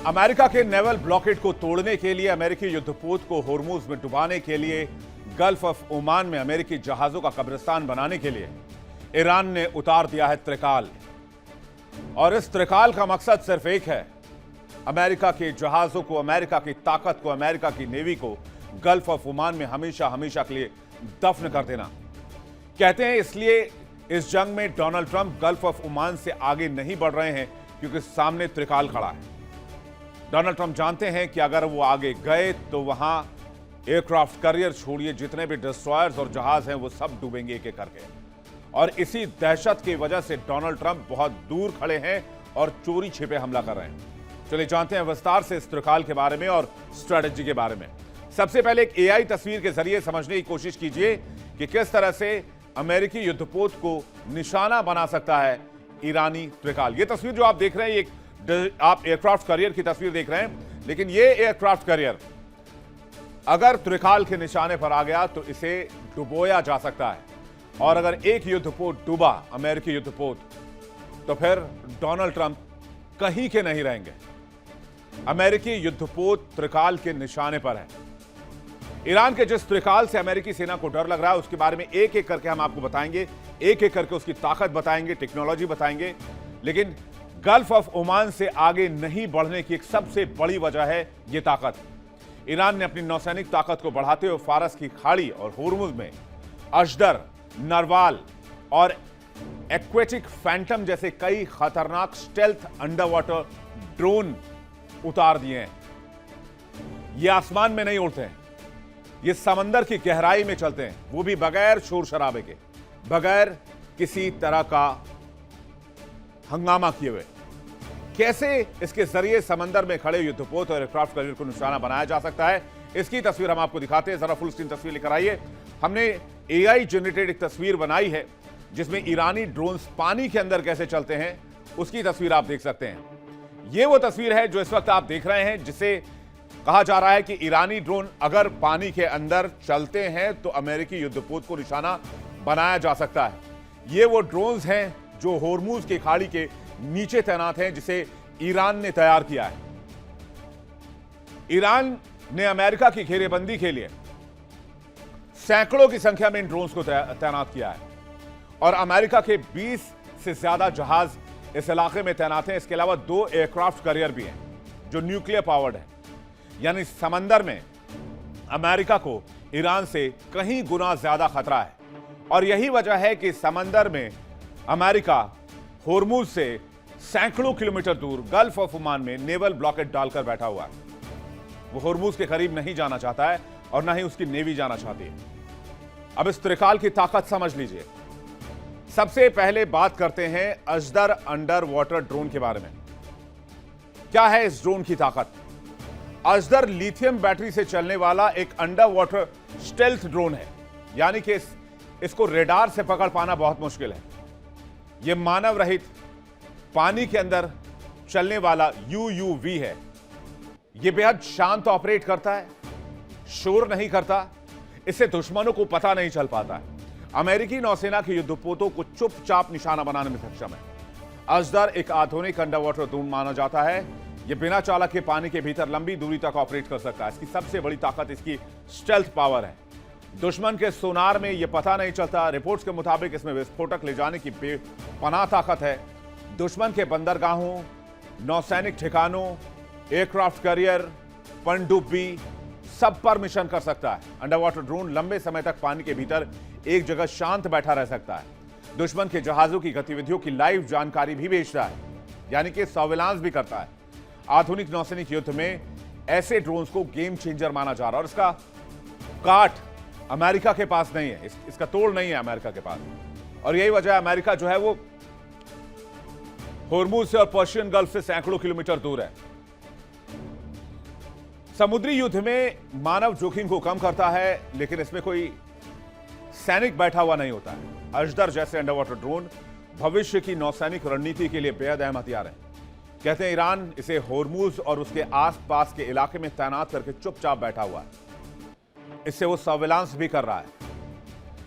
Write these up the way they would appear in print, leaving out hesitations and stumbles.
America के naval blockade को तोड़ने के लिए, अमेरिकी युद्धपोत को होर्मुज में डुबाने के लिए, गल्फ ऑफ ओमान में अमेरिकी जहाजों का कब्रिस्तान बनाने के लिए ईरान ने उतार दिया है त्रिकाल। और इस त्रिकाल का मकसद सिर्फ एक है, अमेरिका के जहाजों को, अमेरिका की ताकत को, अमेरिका की नेवी को गल्फ ऑफ ओमान में हमेशा हमेशा के लिए दफन कर देना। कहते हैं इसलिए इस जंग में Donald Trump gulf of Oman से आगे नहीं बढ़ रहे हैं क्योंकि सामने त्रिकाल खड़ा है। डोनाल्ड ट्रंप जानते हैं कि अगर वो आगे गए तो वहां एयरक्राफ्ट कैरियर छोड़िए, जितने भी डिस्ट्रॉयर्स और जहाज हैं वो सब डूबेंगे एक एक करके। और इसी दहशत की वजह से डोनाल्ड ट्रंप बहुत दूर खड़े हैं और चोरी छिपे हमला कर रहे हैं। चलिए जानते हैं विस्तार से इस त्रिकाल के बारे में और स्ट्रेटेजी के बारे में। सबसे पहले एक एआई तस्वीर के जरिए समझने की कोशिश कीजिए कि किस तरह से अमेरिकी युद्धपोत को निशाना बना सकता है ईरानी त्रिकाल। यह तस्वीर जो आप देख रहे हैं, आप एयरक्राफ्ट कैरियर की तस्वीर देख रहे हैं, लेकिन यह एयरक्राफ्ट कैरियर अगर त्रिकाल के निशाने पर आ गया तो इसे डुबोया जा सकता है। और अगर एक युद्धपोत डूबा, अमेरिकी युद्धपोत, तो फिर डोनाल्ड ट्रंप कहीं के नहीं रहेंगे। अमेरिकी युद्धपोत त्रिकाल के निशाने पर है। ईरान के जिस त्रिकाल से अमेरिकी सेना को डर लग रहा है उसके बारे में एक एक करके हम आपको बताएंगे, एक एक करके उसकी ताकत बताएंगे, टेक्नोलॉजी बताएंगे। लेकिन गल्फ ऑफ ओमान से आगे नहीं बढ़ने की एक सबसे बड़ी वजह है यह ताकत। ईरान ने अपनी नौसैनिक ताकत को बढ़ाते हुए फारस की खाड़ी और होर्मुज में अजदर, नरवाल और एक्वेटिक फैंटम जैसे कई खतरनाक स्टेल्थ अंडर वाटर ड्रोन उतार दिए हैं। ये आसमान में नहीं उड़ते हैं, ये समंदर की गहराई में चलते हैं, वो भी बगैर शोर शराबे के, बगैर किसी तरह का हंगामा किए हुए। कैसे इसके जरिए समंदर में खड़े युद्धपोत और एयरक्राफ्ट कैरियर को निशाना बनाया जा सकता है, इसकी तस्वीर हम आपको दिखाते हैं। जरा फुल स्क्रीन तस्वीर लेकर आइए। हमने एआई जनरेटेड एक तस्वीर बनाई है जिसमें ईरानी ड्रोन्स पानी के अंदर कैसे चलते हैं उसकी तस्वीर आप देख सकते हैं। यह वो तस्वीर है जो इस वक्त आप देख रहे हैं, जिसे कहा जा रहा है कि ईरानी ड्रोन अगर पानी के अंदर चलते हैं तो अमेरिकी युद्धपोत को निशाना बनाया जा सकता है। ये वो ड्रोन्स हैं जो होर्मुज की खाड़ी के नीचे तैनात हैं, जिसे ईरान ने तैयार किया है। ईरान ने अमेरिका की घेरेबंदी के लिए सैकड़ों की संख्या में इन ड्रोन्स को तैनात किया है और अमेरिका के 20 से ज्यादा जहाज इस इलाके में तैनात हैं। इसके अलावा 2 एयरक्राफ्ट कैरियर भी हैं जो न्यूक्लियर पावर्ड है, यानी समंदर में अमेरिका को ईरान से कहीं गुना ज्यादा खतरा है। और यही वजह है कि समंदर में अमेरिका होर्मुज से सैकड़ों किलोमीटर दूर गल्फ ऑफ ओमान में नेवल ब्लॉकेड डालकर बैठा हुआ है। वो होर्मुज के करीब नहीं जाना चाहता है और ना ही उसकी नेवी जाना चाहती है। अब इस त्रिकाल की ताकत समझ लीजिए। सबसे पहले बात करते हैं अजदर अंडर वाटर ड्रोन के बारे में। क्या है इस ड्रोन की ताकत? अजदर लिथियम बैटरी से चलने वाला एक अंडर वाटर स्टेल्थ ड्रोन है, यानी कि इसको रेडार से पकड़ पाना बहुत मुश्किल है। यह मानव रहित पानी के अंदर चलने वाला UUV है। यह बेहद शांत ऑपरेट करता है, शोर नहीं करता, इससे दुश्मनों को पता नहीं चल पाता है। अमेरिकी नौसेना के युद्धपोतों को चुपचाप निशाना बनाने में सक्षम है। अजदर एक आधुनिक अंडर वाटर ड्रोन माना जाता है। यह बिना चालक के पानी के भीतर लंबी दूरी तक ऑपरेट कर सकता है। इसकी सबसे बड़ी ताकत इसकी स्टेल्थ पावर है। दुश्मन के सोनार में यह पता नहीं चलता। रिपोर्ट्स के मुताबिक इसमें विस्फोटक ले जाने की बेपनाह ताकत है। दुश्मन के बंदरगाहों, नौसैनिक ठिकानों, एयरक्राफ्ट कैरियर, पनडुब्बी, सब पर मिशन कर सकता है। अंडर वाटर ड्रोन लंबे समय तक पानी के भीतर एक जगह शांत बैठा रह सकता है। दुश्मन के जहाजों की गतिविधियों की लाइव जानकारी भी भेजता है, यानी कि सर्विलांस भी करता है। आधुनिक नौसैनिक युद्ध में ऐसे ड्रोन्स को गेम चेंजर माना जा रहा है और इसका काट अमेरिका के पास नहीं है, इसका तोड़ नहीं है अमेरिका के पास। और यही वजह है अमेरिका जो है वो होर्मुज से और पर्शियन गल्फ से सैकड़ों किलोमीटर दूर है। समुद्री युद्ध में मानव जोखिम को कम करता है, लेकिन इसमें कोई सैनिक बैठा हुआ नहीं होता है। अजदर जैसे अंडर वाटर ड्रोन भविष्य की नौसैनिक रणनीति के लिए बेहद अहम हथियार है। कहते हैं ईरान इसे होर्मुज और उसके आसपास के इलाके में तैनात करके चुपचाप बैठा हुआ है। इससे वो सर्विलांस भी कर रहा है,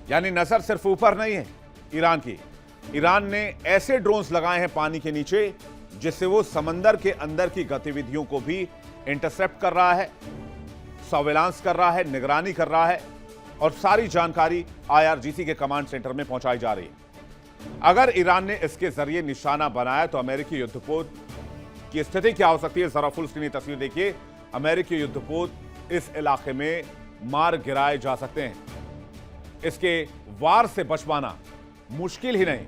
यानी नजर सिर्फ ऊपर नहीं है ईरान की। ईरान ने ऐसे ड्रोन्स लगाए हैं पानी के नीचे जिससे वो समंदर के अंदर की गतिविधियों को भी इंटरसेप्ट कर रहा है, सर्वेलांस कर रहा है, निगरानी कर रहा है और सारी जानकारी IRGC के कमांड सेंटर में पहुंचाई जा रही है। अगर ईरान ने इसके जरिए निशाना बनाया तो अमेरिकी युद्धपोत की स्थिति क्या हो सकती है, जरा फुल स्क्रीन तस्वीर देखिए। अमेरिकी युद्धपोत इस इलाके में मार गिराए जा सकते हैं। इसके वार से बच पाना मुश्किल ही नहीं,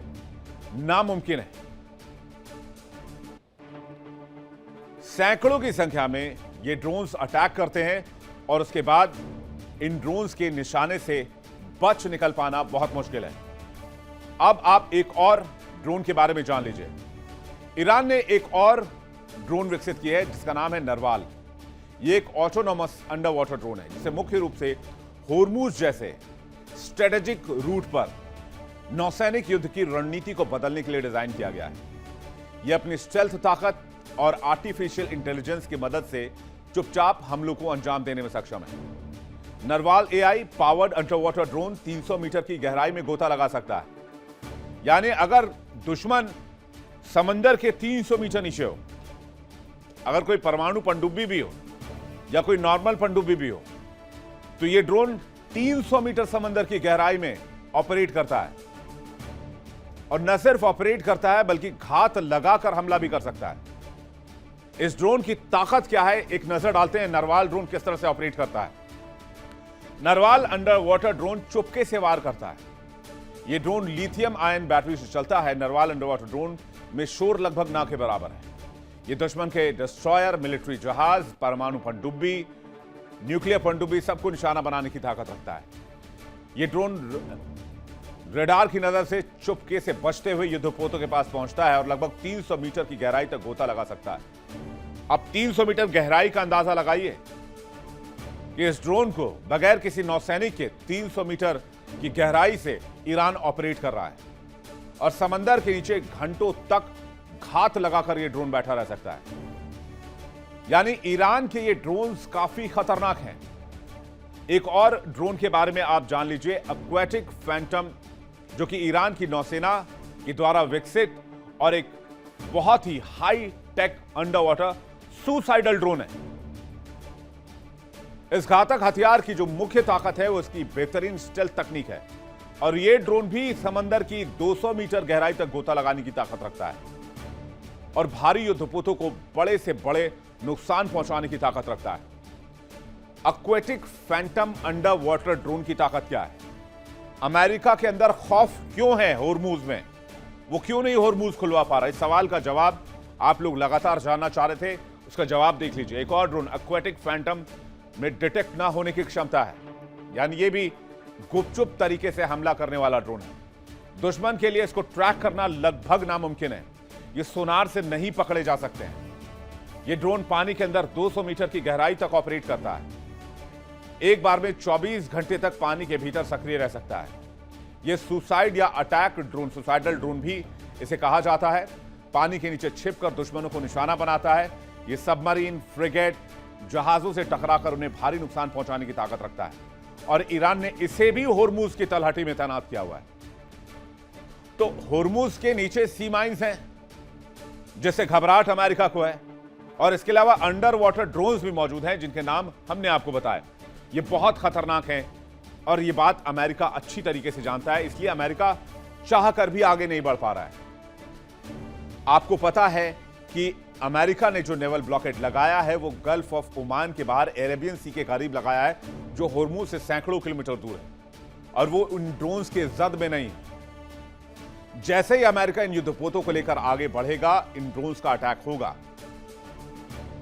नामुमकिन है। सैकड़ों की संख्या में ये ड्रोन्स अटैक करते हैं और उसके बाद इन ड्रोन्स के निशाने से बच निकल पाना बहुत मुश्किल है। अब आप एक और ड्रोन के बारे में जान लीजिए। ईरान ने एक और ड्रोन विकसित की है जिसका नाम है नरवाल। यह एक ऑटोनोमस अंडर वाटर ड्रोन है जिसे मुख्य रूप से होर्मुज जैसे स्ट्रेटेजिक रूट पर नौसैनिक युद्ध की रणनीति को बदलने के लिए डिजाइन किया गया है। यह अपनी स्टेल्थ ताकत और आर्टिफिशियल इंटेलिजेंस की मदद से चुपचाप हमलों को अंजाम देने में सक्षम है। Narwhal AI powered under water drone 300 metre की गहराई में गोता लगा सकता है। यानी अगर दुश्मन समंदर के 300 मीटर नीचे हो, अगर कोई परमाणु पनडुब्बी भी हो या कोई नॉर्मल पनडुब्बी भी हो, तो यह ड्रोन 300 मीटर समंदर की गहराई में ऑपरेट करता है और न सिर्फ ऑपरेट करता है बल्कि घात लगाकर हमला भी कर सकता है। इस ड्रोन की ताकत क्या है, एक नजर डालते हैं नरवाल ड्रोन किस तरह से ऑपरेट करता है। नरवाल अंडर वाटर ड्रोन चुपके से वार करता है। यह ड्रोन लिथियम आयन बैटरी से चलता है। नरवाल अंडर वाटर ड्रोन में शोर लगभग ना के बराबर है। यह दुश्मन के डिस्ट्रॉयर, मिलिट्री जहाज, परमाणु पनडुब्बी, न्यूक्लियर पनडुब्बी सबको निशाना बनाने की ताकत रखता है। यह ड्रोन रडार की नजर से चुपके से बचते हुए युद्धपोतों के पास पहुंचता है और लगभग 300 मीटर की गहराई तक गोता लगा सकता है। अब 300 मीटर गहराई का अंदाजा लगाइए कि इस ड्रोन को बगैर किसी नौसैनिक के 300 मीटर की गहराई से ईरान ऑपरेट कर रहा है और समंदर के नीचे घंटों तक घात लगाकर यह ड्रोन बैठा रह सकता है। यानी ईरान के ये ड्रोन्स काफी खतरनाक हैं। एक और ड्रोन के बारे में आप जान लीजिए, एक्वेटिक फैंटम, जो कि ईरान की नौसेना के द्वारा विकसित और एक बहुत ही high tech under water suicidal drone है। इस घातक हथियार की जो मुख्य ताकत है वो इसकी बेहतरीन स्टेल्थ तकनीक है और यह ड्रोन भी समंदर की 200 मीटर गहराई तक गोता लगाने की ताकत रखता है और भारी युद्धपोतों को बड़े से बड़े नुकसान पहुंचाने की ताकत रखता है। Aquatic Phantom under water drone की ताकत क्या है? अमेरिका के अंदर खौफ क्यों है होर्मुज में? वो क्यों नहीं होर्मुज खुलवा पा रहा? इस सवाल का जवाब आप लोग लगातार जानना चाह रहे थे, उसका जवाब देख लीजिए। एक और ड्रोन एक्वेटिक फैंटम में डिटेक्ट ना होने की क्षमता है, यानी ये भी गुपचुप तरीके से हमला करने वाला ड्रोन है। दुश्मन के लिए इसको ट्रैक करना लगभग नामुमकिन है। ये सोनार से नहीं पकड़े जा सकते हैं। ये ड्रोन पानी के अंदर 200 मीटर की गहराई तक ऑपरेट करता है। एक बार में 24 घंटे तक पानी के भीतर सक्रिय रह सकता है। यह सुसाइड या अटैक ड्रोन, सुसाइडल ड्रोन भी इसे कहा जाता है। पानी के नीचे छिपकर दुश्मनों को निशाना बनाता है। यह सबमरीन, फ्रिगेट, जहाजों से टकराकर उन्हें भारी नुकसान पहुंचाने की ताकत रखता है और ईरान ने इसे भी होर्मुज की तलहटी में तैनात किया हुआ है। तो होर्मुज के नीचे सी माइंस हैं जिससे घबराहट अमेरिका को है और इसके अलावा अंडर वाटर ड्रोन्स भी मौजूद हैं जिनके नाम हमने आपको बताए। ये बहुत खतरनाक हैं और ये बात अमेरिका अच्छी तरीके से जानता है, इसलिए अमेरिका चाहकर भी आगे नहीं बढ़ पा रहा है। आपको पता है कि अमेरिका ने जो नेवल ब्लॉकेट लगाया है वो गल्फ ऑफ ओमान के बाहर अरेबियन सी के करीब लगाया है, जो होर्मुज से सैकड़ों किलोमीटर दूर है और वो उन ड्रोन्स के जद में नहीं। जैसे ही अमेरिका इन युद्धपोतों को लेकर आगे बढ़ेगा, इन ड्रोन्स का अटैक होगा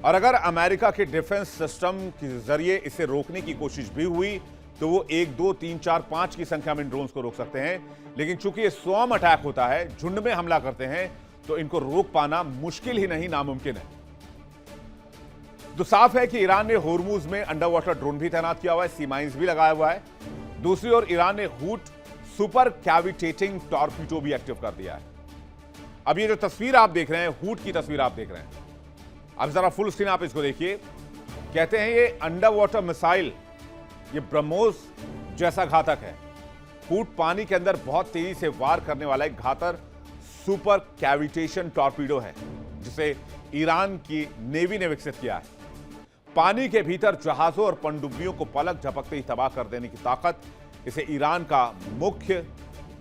और अगर अमेरिका के डिफेंस सिस्टम के जरिए इसे रोकने की कोशिश भी हुई तो वो 1, 2, 3, 4, 5 की संख्या में इन ड्रोन्स को रोक सकते हैं। लेकिन चूंकि ये स्वयं अटैक होता है, झुंड में हमला करते हैं, तो इनको रोक पाना मुश्किल ही नहीं, नामुमकिन है। तो साफ है कि ईरान ने होर्मुज में अंडर वाटर ड्रोन भी तैनात किया हुआ है, सी माइंस भी लगाया हुआ है। दूसरी ओर ईरान ने हूट सुपर कैविटेटिंग टॉर्पीडो भी एक्टिव कर दिया है। अब ये जो तस्वीर आप देख रहे हैं, हूट की तस्वीर आप देख रहे हैं, अब जरा फुल स्क्रीन आप इसको देखिए। कहते हैं ये अंडर वाटर मिसाइल, ये ब्रह्मोस जैसा घातक है। हूट पानी के अंदर बहुत तेजी से वार करने वाला एक घातक सुपर कैविटेशन टॉर्पीडो है। जिसे ईरान की नेवी ने विकसित किया है। पानी के भीतर जहाजों और पनडुब्बियों को पलक झपकते ही तबाह कर देने की ताकत इसे ईरान का मुख्य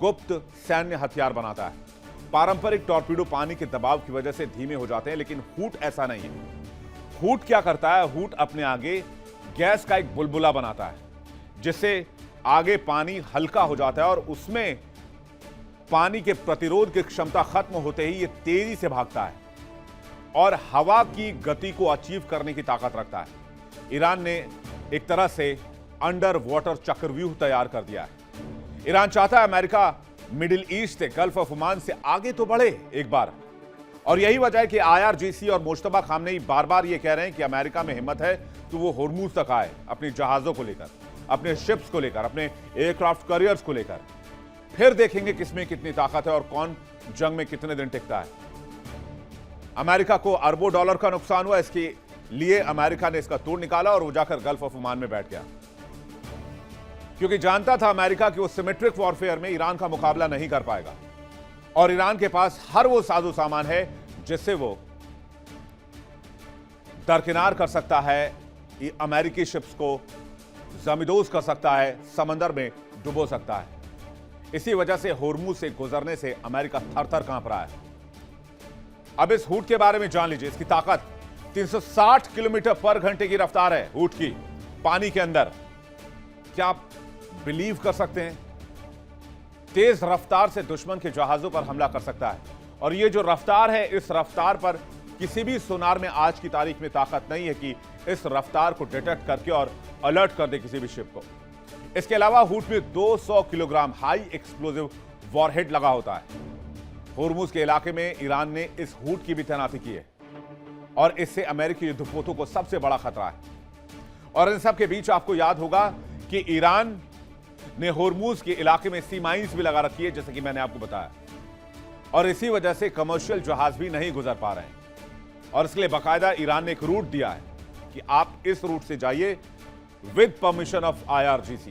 गुप्त सैन्य हथियार बनाता है। पारंपरिक टॉर्पीडो पानी के दबाव की वजह से धीमे हो जाते हैं, लेकिन हूट ऐसा नहीं है। हूट क्या करता है? हूट अपने आगे गैस का एक बुलबुला बनाता है, जिससे आगे पानी हल्का हो जाता है और उसमें पानी के प्रतिरोध की क्षमता खत्म होते ही यह तेजी से भागता है और हवा की गति को अचीव करने की ताकत रखता है। ईरान ने एक तरह से अंडर वाटर चक्रव्यूह तैयार कर दिया है। ईरान चाहता है अमेरिका मिडिल ईस्ट से, गल्फ ऑफ ओमान से आगे तो बढ़े एक बार, और यही वजह है कि IRGC और मुश्तबा खामनेई बार बार यह कह रहे हैं कि अमेरिका में हिम्मत है तो वो होर्मुज तक आए, अपनी जहाजों को लेकर, अपने शिप्स को लेकर, अपने एयरक्राफ्ट कैरियर्स को लेकर। फिर देखेंगे किसमें कितनी ताकत है और कौन जंग में कितने दिन टिकता है। अमेरिका को अरबों डॉलर का नुकसान हुआ, इसके लिए अमेरिका ने इसका तोड़ निकाला और वो जाकर गल्फ ऑफ ओमान में बैठ गया, क्योंकि जानता था अमेरिका कि वो सिमेट्रिक वॉरफेयर में ईरान का मुकाबला नहीं कर पाएगा और ईरान के पास हर वो साजो सामान है जिससे वो दरकिनार कर सकता है अमेरिकी शिप्स को, जमींदोज कर सकता है, समंदर में डुबो सकता है। इसी वजह से होर्मुज से गुजरने से अमेरिका थर-थर कांप रहा है। अब इस हूट के बारे में जान लीजिए। इसकी ताकत 360 किलोमीटर पर घंटे की रफ्तार है हूट की, पानी के अंदर। क्या आप बिलीव कर सकते हैं? तेज रफ्तार से दुश्मन के जहाजों पर हमला कर सकता है, और ये जो रफ्तार है, इस रफ्तार पर किसी भी सोनार में आज की तारीख में ताकत नहीं है कि इस रफ्तार को डिटेक्ट करके और अलर्ट कर दे किसी भी शिप को। इसके अलावा हूट में 200 किलोग्राम हाई एक्सप्लोजिव वॉरहेड लगा होता है। होर्मुज के इलाके में ईरान ने इस हूट की भी तैनाती की है और इससे अमेरिकी युद्धपोतों को सबसे बड़ा खतरा है। और इन सब के बीच आपको याद होगा कि ईरान ने होर्मुज के इलाके में सी माइंस भी लगा रखी है, जैसे कि मैंने आपको बताया, और इसी वजह से कमर्शियल जहाज भी नहीं गुजर पा रहे हैं। और इसके लिए बाकायदा ईरान ने एक रूट दिया है कि आप इस रूट से जाइए विद परमिशन ऑफ IRGC।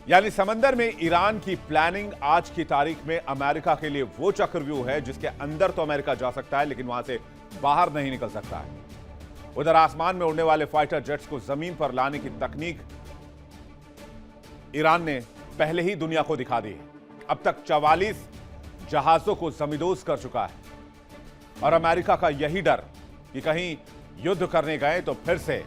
यानी समंदर में ईरान की प्लानिंग आज की तारीख में अमेरिका के लिए वो चक्रव्यूह है जिसके अंदर तो अमेरिका जा सकता है, लेकिन वहां से बाहर नहीं निकल सकता है। उधर आसमान में उड़ने वाले फाइटर जेट्स को जमीन पर लाने की तकनीक ईरान ने पहले ही दुनिया को दिखा दी है। अब तक 44 जहाजों को जमींदोज कर चुका है और अमेरिका का यही डर कि कहीं युद्ध करने गए तो फिर से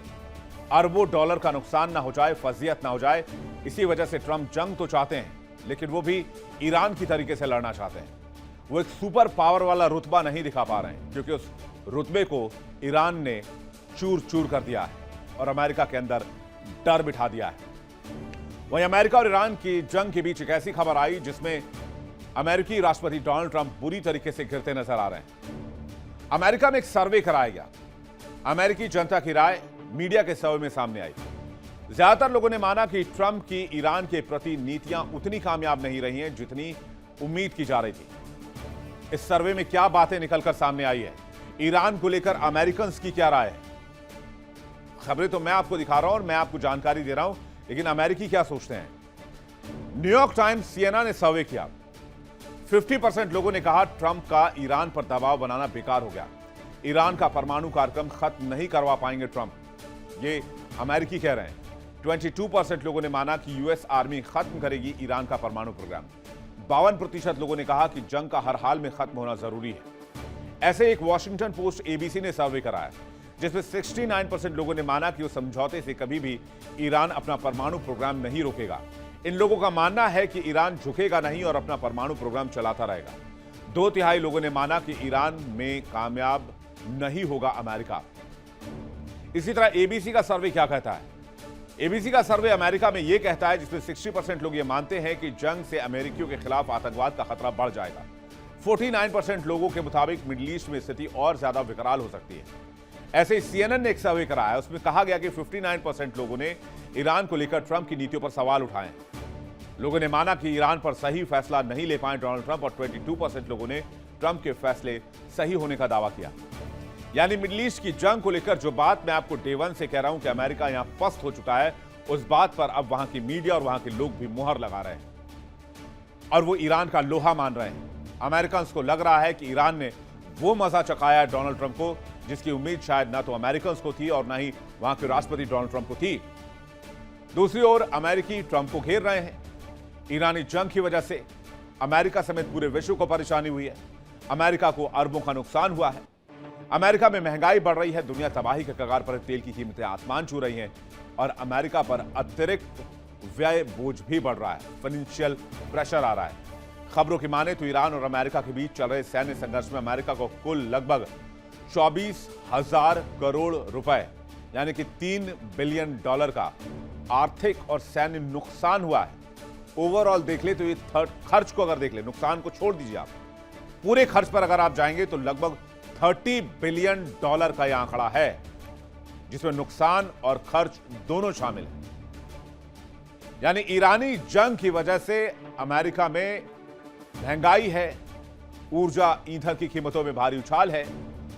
अरबों डॉलर का नुकसान ना हो जाए, फजीयत ना हो जाए। इसी वजह से ट्रंप जंग तो चाहते हैं, लेकिन वो भी ईरान की तरीके से लड़ना चाहते हैं। वो एक सुपर पावर वाला रुतबा नहीं दिखा पा रहे हैं, क्योंकि उस रुतबे को ईरान ने चूर चूर कर दिया है और अमेरिका के अंदर डर बिठा दिया है। वहीं अमेरिका और ईरान की जंग के बीच एक ऐसी खबर आई जिसमें अमेरिकी राष्ट्रपति डोनाल्ड ट्रंप बुरी तरीके से गिरते नजर आ रहे हैं। अमेरिका में एक सर्वे कराया गया। अमेरिकी जनता की राय मीडिया के सर्वे में सामने आई। ज्यादातर लोगों ने माना कि ट्रंप की ईरान के प्रति नीतियां उतनी कामयाब नहीं रही हैं जितनी उम्मीद की जा रही थी। इस सर्वे में क्या बातें निकलकर सामने आई है, ईरान को लेकर अमेरिकन की क्या राय है, खबरें तो मैं आपको दिखा रहा हूं और मैं आपको जानकारी दे रहा हूं, लेकिन अमेरिकी क्या सोचते हैं। न्यूयॉर्क टाइम्स, CNN ने सर्वे किया। 50% लोगों ने कहा ट्रंप का ईरान पर दबाव बनाना बेकार हो गया, ईरान का परमाणु कार्यक्रम खत्म नहीं करवा पाएंगे ट्रंप, ये अमेरिकी कह रहे हैं। 22% लोगों ने माना कि US आर्मी खत्म करेगी ईरान का परमाणु प्रोग्राम। 52% लोगों ने कहा कि जंग का हर हाल में खत्म होना जरूरी है। ऐसे एक वॉशिंगटन पोस्ट ABC ने सर्वे कराया, जिसमें 69% लोगों ने माना कि वो समझौते से कभी भी ईरान अपना परमाणु प्रोग्राम नहीं रोकेगा। इन लोगों का मानना है कि ईरान झुकेगा नहीं और अपना परमाणु प्रोग्राम चलाता रहेगा। 2/3 लोगों ने माना कि ईरान में कामयाब नहीं होगा अमेरिका। इसी तरह ABC का सर्वे क्या कहता है? ABC का सर्वे अमेरिका में यह कहता है, जिसमें 60% लोग ये मानते हैं कि जंग से अमेरिकियों के खिलाफ आतंकवाद का खतरा बढ़ जाएगा। 49% लोगों के मुताबिक मिडिल ईस्ट में स्थिति और ज्यादा विकराल हो सकती है। ऐसे ही CNN ने एक सर्वे कराया, उसमें कहा गया कि 59% लोगों ने ईरान को लेकर ट्रंप की नीतियों पर सवाल उठाए। लोगों ने माना कि ईरान पर सही फैसला नहीं ले पाए डोनाल्ड ट्रंप, और 22% लोगों ने ट्रंप के फैसले सही होने का दावा किया। यानी मिडिल ईस्ट की जंग को लेकर जो बात मैं आपको डे वन से कह रहा हूं कि अमेरिका यहां पस्त हो चुका है, उस बात पर अब वहां की मीडिया और वहां के लोग भी मुहर लगा रहे हैं और वो ईरान का लोहा मान रहे हैं। अमेरिकन को लग रहा है कि ईरान ने वो मजा चखाया है डोनाल्ड ट्रंप को जिसकी उम्मीद शायद ना तो अमेरिकन को थी और ना ही वहां के राष्ट्रपति डोनाल्ड ट्रंप को थी। दूसरी ओर अमेरिकी ट्रंप को घेर रहे हैं। ईरानी जंग की वजह से अमेरिका समेत पूरे विश्व को परेशानी हुई है। अमेरिका को अरबों का नुकसान हुआ है। अमेरिका में महंगाई बढ़ रही है, दुनिया तबाही के कगार पर, तेल की कीमतें आसमान छू रही हैं और अमेरिका पर अतिरिक्त व्यय बोझ भी बढ़ रहा है, फाइनेंशियल प्रेशर आ रहा है। खबरों की माने तो ईरान और अमेरिका के बीच चल रहे सैन्य संघर्ष में अमेरिका को कुल लगभग 24,000 करोड़ रुपए यानी कि $3 बिलियन का आर्थिक और सैन्य नुकसान हुआ है। ओवरऑल देख ले तो ये खर्च को अगर देख ले, नुकसान को छोड़ दीजिए आप, पूरे खर्च पर अगर आप जाएंगे तो लगभग $30 बिलियन का यह आंकड़ा है जिसमें नुकसान और खर्च दोनों शामिल हैं। यानी ईरानी जंग की वजह से अमेरिका में महंगाई है, ऊर्जा ईंधन की कीमतों में भारी उछाल है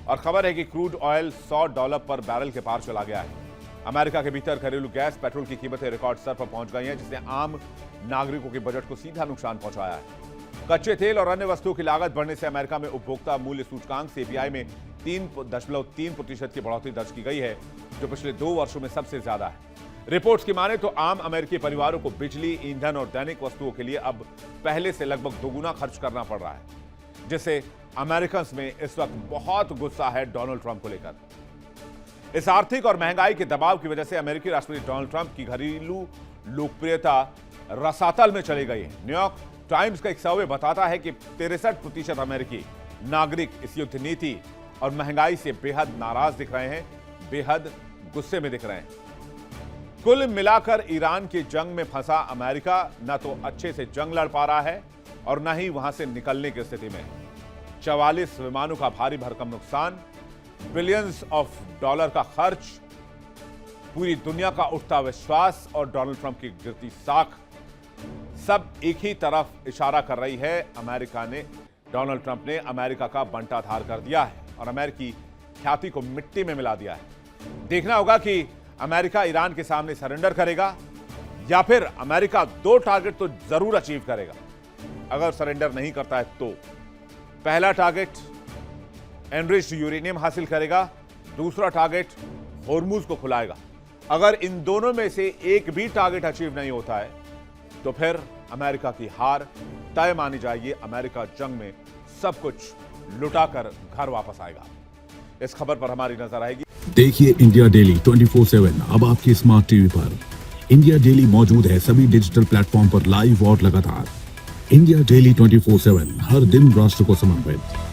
और खबर है कि क्रूड ऑयल $100 पर बैरल के पार चला गया है। अमेरिका के भीतर घरेलू गैस, पेट्रोल की कीमतें रिकॉर्ड स्तर पर पहुंच गई हैं जिसने आम नागरिकों के बजट को सीधा नुकसान पहुंचाया है। कच्चे तेल और अन्य वस्तुओं की लागत बढ़ने से अमेरिका में उपभोक्ता मूल्य सूचकांक CPI में 3.3% की बढ़ोतरी दर्ज की गई है जो पिछले 2 वर्षों में सबसे ज्यादा है। रिपोर्ट्स की माने तो आम अमेरिकी परिवारों को बिजली, ईंधन और दैनिक वस्तुओं के लिए अब पहले से लगभग दोगुना खर्च करना पड़ रहा है, जिससे अमेरिकन में इस वक्त बहुत गुस्सा है डोनाल्ड ट्रंप को लेकर। इस आर्थिक और महंगाई के दबाव की वजह से अमेरिकी राष्ट्रपति डोनाल्ड ट्रंप की घरेलू लोकप्रियता रसातल में चली गई है। न्यूयॉर्क टाइम्स का एक सर्वे बताता है कि 63% अमेरिकी नागरिक इस युद्ध नीति और महंगाई से बेहद नाराज दिख रहे हैं, बेहद गुस्से में दिख रहे हैं। कुल मिलाकर ईरान की जंग में फंसा अमेरिका न तो अच्छे से जंग लड़ पा रहा है और न ही वहां से निकलने की स्थिति में। 44 विमानों का भारी भरकम नुकसान, बिलियंस ऑफ डॉलर का खर्च, पूरी दुनिया का उठता विश्वास और डोनाल्ड ट्रंप की गिरती साख, सब एक ही तरफ इशारा कर रही है। डोनाल्ड ट्रंप ने अमेरिका का बंटाधार कर दिया है और अमेरिकी ख्याति को मिट्टी में मिला दिया है। देखना होगा कि अमेरिका ईरान के सामने सरेंडर करेगा या फिर अमेरिका 2 टारगेट तो जरूर अचीव करेगा। अगर सरेंडर नहीं करता है तो पहला टारगेट एनरिच्ड यूरेनियम हासिल करेगा, दूसरा टारगेट होर्मुज को खुलाएगा। अगर इन दोनों में से एक भी टारगेट अचीव नहीं होता है तो फिर अमेरिका की हार तय मानी जाएगी। अमेरिका जंग में सब कुछ लुटाकर घर वापस आएगा। इस खबर पर हमारी नजर आएगी। देखिए इंडिया डेली 24/7 अब आपके स्मार्ट टीवी पर। इंडिया डेली मौजूद है सभी डिजिटल प्लेटफॉर्म पर लाइव और लगातार। इंडिया डेली 24/7 हर दिन राष्ट्र को समर्पित।